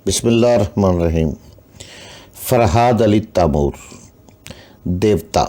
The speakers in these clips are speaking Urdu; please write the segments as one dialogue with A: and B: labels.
A: بسم اللہ الرحمن الرحیم۔ فرحاد علی تیمور، دیوتا،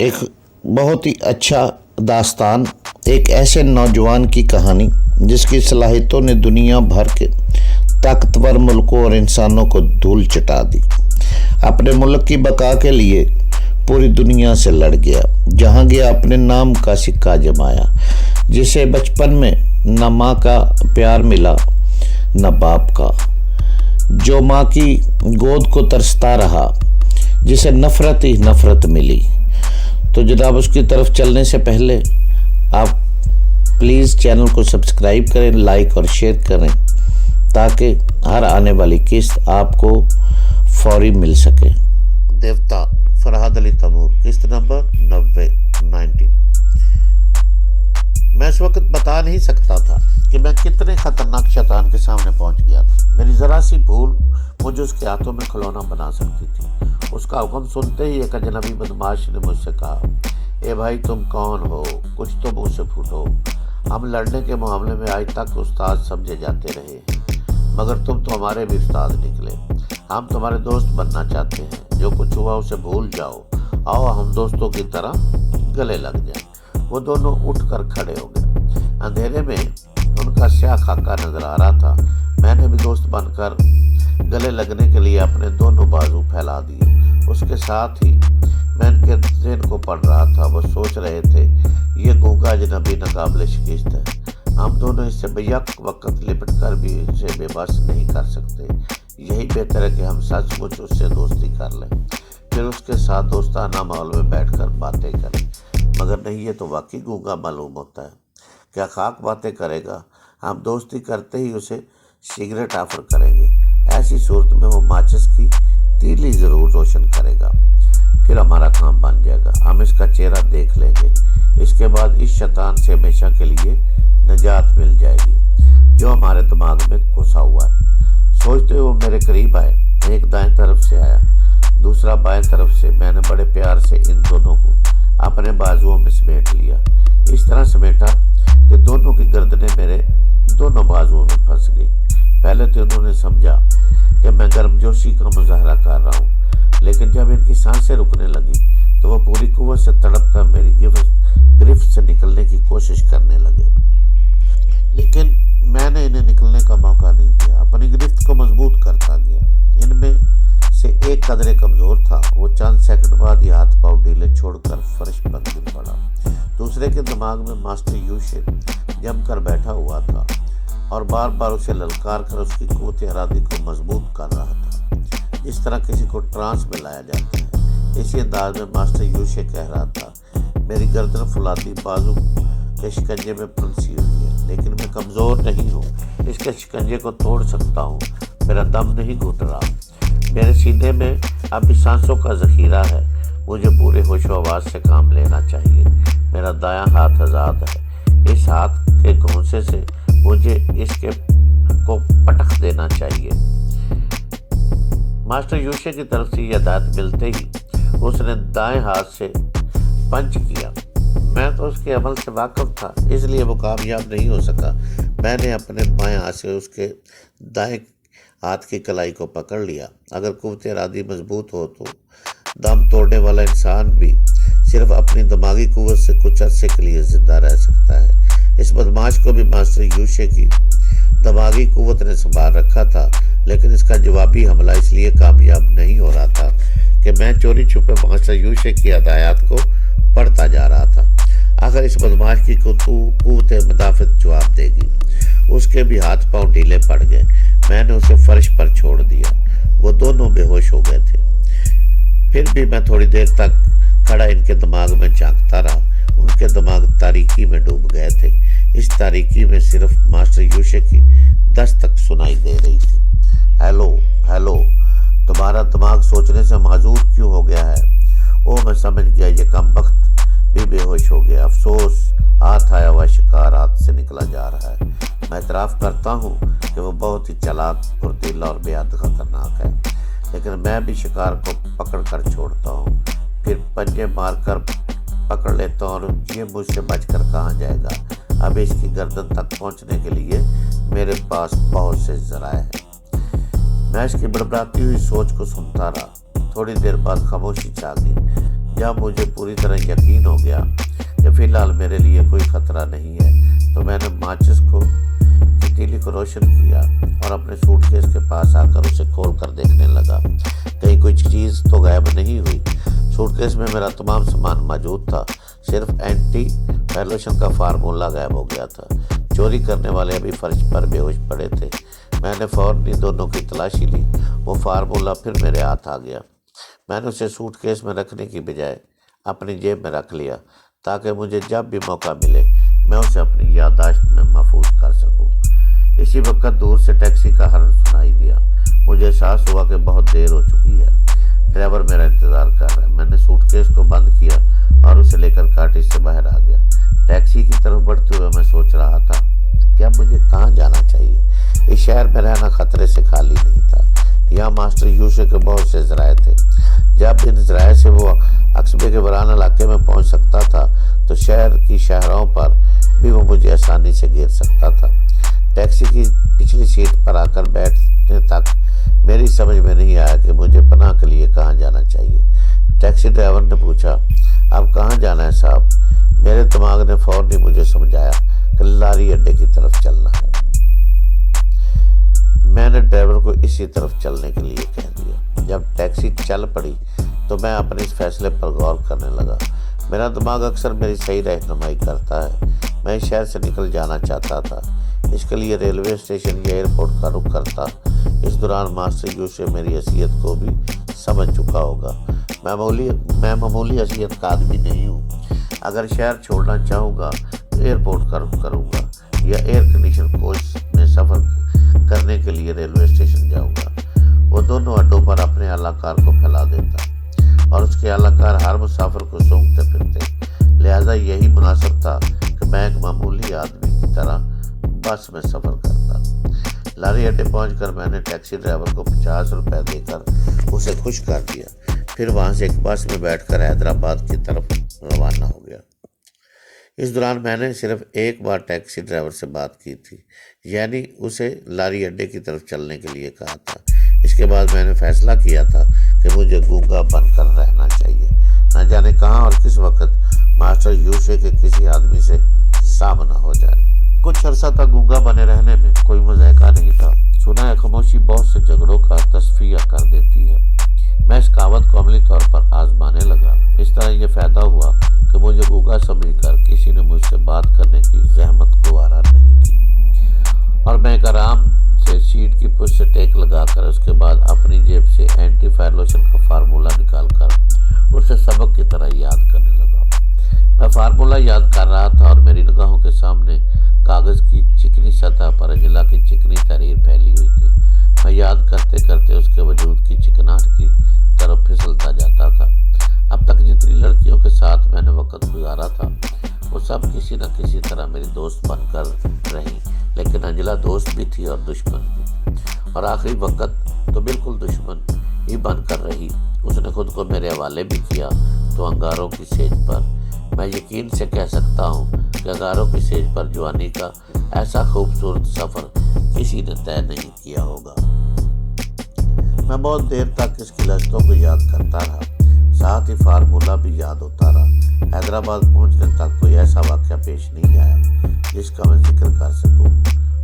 A: ایک بہت ہی اچھا داستان، ایک ایسے نوجوان کی کہانی جس کی صلاحیتوں نے دنیا بھر کے طاقتور ملکوں اور انسانوں کو دھول چٹا دی۔ اپنے ملک کی بقا کے لیے پوری دنیا سے لڑ گیا، جہاں گیا اپنے نام کا سکہ جمایا۔ جسے بچپن میں نہ ماں کا پیار ملا نہ باپ کا، جو ماں کی گود کو ترستا رہا، جسے نفرت ہی نفرت ملی۔ تو جناب اس کی طرف چلنے سے پہلے آپ پلیز چینل کو سبسکرائب کریں، لائک اور شیئر کریں تاکہ ہر آنے والی قسط آپ کو فوری مل سکے۔ دیوتا، فرحاد علی تیمور، قسط نمبر 90 میں اس وقت بتا نہیں سکتا تھا کہ میں کتنے خطرناک شیطان کے سامنے پہنچ گیا تھا۔ میری ذرا سی بھول مجھے اس کے ہاتھوں میں کھلونا بنا سکتی تھی۔ اس کا حکم سنتے ہی ایک اجنبی بدماش نے مجھ سے کہا، اے بھائی تم کون ہو؟ کچھ تو منہ سے پھوٹو۔ ہم لڑنے کے معاملے میں آج تک استاد سمجھے جاتے رہے ہیں، مگر تم تو ہمارے بھی استاد نکلے۔ ہم تمہارے دوست بننا چاہتے ہیں، جو کچھ ہوا اسے بھول جاؤ، آؤ ہم دوستوں کی طرح گلے لگ جائیں۔ وہ دونوں اٹھ کر کھڑے ہو گئے۔ اندھیرے میں ان کا سیاہ خاکہ نظر آ رہا تھا۔ میں نے بھی دوست بن کر گلے لگنے کے لیے اپنے دونوں بازو پھیلا دیے۔ اس کے ساتھ ہی میں ان کے ذہن کو پڑھ رہا تھا۔ وہ سوچ رہے تھے، یہ گونگا اجنبی ناقابل شکست ہے، ہم دونوں اس سے بیک وقت لپٹ کر بھی اسے بے بس نہیں کر سکتے۔ یہی بہتر ہے کہ ہم سچ مچ اس سے دوستی کر لیں، پھر اس کے ساتھ دوستانہ ماحول میں بیٹھ کر باتیں کریں۔ مگر نہیں، یہ تو واقعی گونگا معلوم ہوتا ہے۔ کیا خاک باتیں کرے گا؟ ہم دوستی کرتے ہی اسے سگریٹ آفر کریں گے۔ ایسی صورت میں وہ ماچس کی تیلی ضرور روشن کرے گا، پھر ہمارا کام بن جائے گا۔ ہم اس کا چہرہ دیکھ لیں گے، اس کے بعد اس شیطان سے ہمیشہ کے لیے نجات مل جائے گی جو ہمارے دماغ میں گھسا ہوا ہے۔ سوچتے ہوئے وہ میرے قریب آئے۔ ایک دائیں طرف سے آیا، دوسرا بائیں طرف سے۔ میں نے بڑے پیار سے ان دونوں کو اپنے بازوؤں میں سمیٹ لیا، اس طرح سمیٹا کہ دونوں کی گردنیں میرے دونوں بازوؤں میں پھنس گئی۔ پہلے تو انہوں نے سمجھا کہ میں گرمجوشی کا مظاہرہ کر رہا ہوں، لیکن جب ان کی سانسیں رکنے لگی تو وہ پوری قوت سے تڑپ کر میری گرفت سے نکلنے کی کوشش کرنے لگے، لیکن میں نے انہیں نکلنے کا موقع نہیں دیا، اپنی گرفت کو مضبوط کرتا گیا۔ ان میں سے ایک قدرے کمزور تھا، وہ چند سیکنڈ بعد ہی ہاتھ پاؤں ڈھیلے چھوڑ کر فرش پر گر پڑا۔ دوسرے کے دماغ میں ماسٹر یوشے جم کر بیٹھا ہوا تھا اور بار بار اسے للکار کر اس کی قوت ارادی کو مضبوط کر رہا تھا، جس طرح کسی کو ٹرانس میں لایا جاتا ہے۔ اسی انداز میں ماسٹر یوشے کہہ رہا تھا، میری گردن فولادی بازو کے شکنجے میں پھنسی ہوئی ہے، لیکن میں کمزور نہیں ہوں، اس کے شکنجے کو توڑ سکتا ہوں۔ میرا دم نہیں گھٹ رہا، میرے سینے میں ابھی سانسوں کا ذخیرہ ہے۔ مجھے پورے ہوش و حواس سے کام لینا چاہیے۔ میرا دایاں ہاتھ آزاد ہے، اس ہاتھ کے گھونسے سے مجھے اس کے کو پٹخ دینا چاہیے۔ ماسٹر یوشے کی طرف سے یہ ہدایت ملتے ہی اس نے دائیں ہاتھ سے پنچ کیا۔ میں تو اس کے عمل سے واقف تھا، اس لیے وہ کامیاب نہیں ہو سکا۔ میں نے اپنے بائیں ہاتھ سے اس کے دائیں ہاتھ کی کلائی کو پکڑ لیا۔ اگر قوت ارادی مضبوط ہو تو دم توڑنے والا انسان بھی صرف اپنی دماغی قوت سے کچھ عرصے کے لیے زندہ رہ سکتا ہے۔ اس بدماش کو بھی ماسٹر یوشے کی دماغی قوت نے سنبھال رکھا تھا، لیکن اس کا جوابی حملہ اس لیے کامیاب نہیں ہو رہا تھا کہ میں چوری چھپے ماسٹر یوشے کی ہدایات کو پڑھتا جا رہا تھا۔ آخر اس بدماش کی قوت مدافعت جواب دے گی۔ اس کے بھی ہاتھ پاؤں ڈھیلے پڑ گئے۔ میں نے اسے فرش پر چھوڑ دیا۔ وہ دونوں بے ہوش ہو گئے تھے۔ پھر بھی میں تھوڑی دیر تک کھڑا ان کے دماغ میں جھانکتا رہا۔ ان کے دماغ تاریکی میں ڈوب گئے تھے۔ اس تاریکی میں صرف ماسٹر یوشے کی دستک سنائی دے رہی تھی، ہیلو ہیلو، تمہارا دماغ سوچنے سے معذور کیوں ہو گیا ہے؟ او میں سمجھ گیا، یہ کم بخت بھی بے ہوش ہو گیا۔ افسوس، ہاتھ آیا ہوا شکار ہاتھ سے نکلا جا رہا ہے۔ میں اعتراف کرتا ہوں کہ وہ بہت ہی چالاک، پھرتیلا اور بے حد خطرناک ہے، لیکن میں بھی شکار کو پکڑ کر چھوڑتا ہوں، پھر پنجے مار کر پکڑ لیتا ہوں، اور یہ مجھ سے بچ کر کہاں جائے گا؟ اب اس کی گردن تک پہنچنے کے لیے میرے پاس بہت سے ذرائع ہیں۔ میں اس کی بڑبڑاتی ہوئی سوچ کو سنتا رہا۔ تھوڑی دیر بعد خاموشی چھا گئی۔ جب مجھے پوری طرح یقین ہو گیا کہ فی الحال میرے لیے کوئی خطرہ نہیں ہے تو میں نے ماچس کی تیلی کو روشن کیا اور اپنے سوٹ کیس کے پاس آ کر اسے کھول کر دیکھنے لگا۔ کہیں کوئی چیز تو غائب نہیں ہوئی۔ سوٹ کیس میں میرا تمام سامان موجود تھا، صرف اینٹی فیلوشن کا فارمولہ غائب ہو گیا تھا۔ چوری کرنے والے ابھی فرش پر بے ہوش پڑے تھے۔ میں نے فوراً دونوں کی تلاشی لی۔ وہ فارمولہ پھر میرے ہاتھ آ گیا۔ میں نے اسے سوٹ کیس میں رکھنے کی بجائے اپنی جیب میں رکھ لیا تاکہ مجھے جب بھی موقع ملے میں اسے اپنی یادداشت میں محفوظ کر سکوں۔ اسی وقت دور سے ٹیکسی کا ہارن سنائی دیا۔ مجھے احساس ہوا کہ بہت دیر ہو چکی ہے۔ ڈرائیور میرا انتظار کر رہا ہے۔ میں نے سوٹ کیس کو بند کیا اور اسے لے کر کاٹیج سے باہر آ گیا۔ ٹیکسی کی طرف بڑھتے ہوئے میں سوچ رہا تھا کہ اب مجھے کہاں جانا چاہیے۔ اس شہر میں رہنا خطرے سے خالی نہیں تھا۔ یہاں ماسٹر یوشے کے بہت سے ذرائع تھے۔ جب ان ذرائع سے وہ عقبے کے ویران علاقے میں پہنچ سکتا تھا تو شہر کی شاہراہوں پر بھی وہ مجھے آسانی سے گھیر سکتا تھا۔ ٹیکسی کی پچھلی سیٹ پر آ کر بیٹھنے تک میری سمجھ میں نہیں آیا کہ مجھے پناہ کے لیے کہاں جانا چاہیے۔ ٹیکسی ڈرائیور نے پوچھا، اب کہاں جانا ہے صاحب؟ میرے دماغ نے فوراً ہی مجھے سمجھایا کہ لاری اڈے کی طرف چلنا ہے۔ میں نے ڈرائیور کو اسی طرف چلنے کے لیے کہہ دیا۔ جب ٹیکسی چل پڑی تو میں اپنے اس فیصلے پر غور کرنے لگا۔ میرا دماغ اکثر میری صحیح رہنمائی کرتا ہے۔ میں اس شہر سے نکل جانا چاہتا تھا۔ اس کے لیے ریلوے اسٹیشن یا ایئرپورٹ کا رخ کرتا۔ اس دوران ماسٹر یوشے میری حیثیت کو بھی سمجھ چکا ہوگا۔ میں معمولی حیثیت کا آدمی نہیں ہوں۔ اگر شہر چھوڑنا چاہوں گا تو ایئرپورٹ کا رخ کروں گا یا ایئر کنڈیشن کوچ میں سفر کرنے کے لیے ریلوے اسٹیشن جاؤں گا۔ وہ دونوں اڈوں پر اپنے اعلیٰ کار کو پھیلا دیتا اور اس کے اعلیٰ کار ہر مسافر کو سونگتے پھرتے۔ لہٰذا یہی مناسب تھا کہ میں ایک معمولی آدمی کی طرح بس میں سفر کرتا۔ لاری اڈے پہنچ کر میں نے ٹیکسی ڈرائیور کو 50 روپے دے کر اسے خوش کر دیا۔ پھر وہاں سے ایک بس میں بیٹھ کر حیدرآباد کی طرف روانہ ہو گیا۔ اس دوران میں نے صرف ایک بار ٹیکسی ڈرائیور سے بات کی تھی، یعنی اسے لاری اڈے کی طرف چلنے کے لیے کہا تھا۔ اس کے بعد میں نے فیصلہ کیا تھا کہ مجھے گونگا بن کر رہنا چاہیے۔ نہ جانے کہاں اور کس وقت ماسٹر یوشے کے کسی آدمی سے سامنا ہو جائے۔ کچھ عرصہ تک گونگا بنے رہنے میں کوئی مذائقہ نہیں تھا۔ سنا ہے خاموشی بہت سے جھگڑوں کا تصفیہ کر دیتی ہے۔ میں اس کہاوت کو عملی طور پر آزمانے لگا۔ اس طرح یہ فائدہ ہوا کہ مجھے گونگا سمجھ کر کسی نے مجھ سے بات کرنے کی زحمت گوارا نہیں کی اور میں ایک آرام سے سیٹ کی پشت سے ٹیک لگا کر اس کے بعد اپنی جیب سے اینٹی فائلوشن کا فارمولہ نکال کر اسے سبق کی طرح یاد کرنے لگا۔ میں فارمولہ یاد کر رہا تھا اور میری نگاہوں کے سامنے کاغذ کی چکنی سطح پر اجلا کی چکنی تحریر پھیلی ہوئی تھی۔ میں یاد کرتے کرتے اس کے وجود کی چکناہٹ کی طرف پھسلتا جاتا تھا۔ اب تک جتنی لڑکیوں کے ساتھ میں نے وقت گزارا تھا وہ سب کسی نہ کسی طرح میری دوست بن کر رہی، لیکن انجلا دوست بھی تھی اور دشمن بھی، اور آخری وقت تو بالکل دشمن ہی بن کر رہی۔ اس نے خود کو میرے حوالے بھی کیا تو انگاروں کی سیج پر۔ میں یقین سے کہہ سکتا ہوں کہ انگاروں کی سیج پر جوانی کا ایسا خوبصورت سفر کسی نے طے نہیں کیا ہوگا۔ میں بہت دیر تک اس کی لذتوں کو یاد کرتا رہا، ساتھ ہی فارمولہ بھی یاد ہوتا رہا۔ حیدرآباد پہنچنے تک کوئی ایسا واقعہ پیش نہیں آیا جس کا میں ذکر کر سکوں۔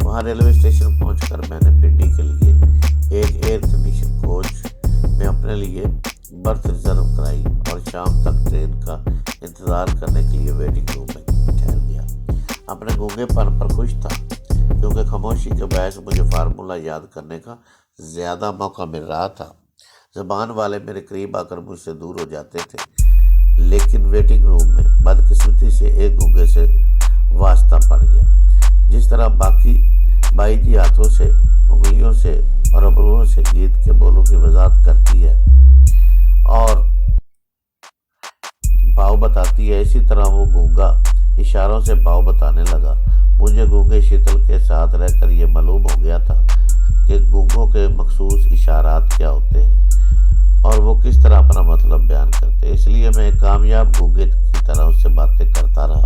A: وہاں ریلوے اسٹیشن پہنچ کر میں نے پنڈی کے لیے ایک ایئر کنڈیشن کوچ میں اپنے لیے برتھ ریزرو کرائی اور شام تک ٹرین کا انتظار کرنے کے لیے ویٹنگ روم میں ٹھہر گیا۔ اپنے گونگے پن پر خوش تھا کیونکہ خاموشی کے باعث مجھے فارمولہ یاد کرنے کا زیادہ موقع مل رہا تھا۔ زبان والے میرے قریب آ کر مجھ سے دور ہو جاتے تھے، لیکن ویٹنگ روم میں بدقسمتی سے ایک گونگے سے واسطہ پڑ گیا۔ جس طرح باقی بائی ہاتھوں سے، انگلیوں سے اور ابروؤں سے گیت کے بولوں کی وضاحت کرتی ہے اور بھاؤ بتاتی ہے، اسی طرح وہ گونگا اشاروں سے بھاؤ بتانے لگا۔ مجھے گونگے شیتل کے ساتھ رہ کر یہ معلوم ہو گیا تھا کہ گونگوں کے مخصوص اشارات کیا ہوتے ہیں اور وہ کس طرح اپنا مطلب بیان کرتے ہیں۔ اس لیے میں ایک کامیاب گونگے کی طرح اس سے باتیں کرتا رہا۔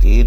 A: 3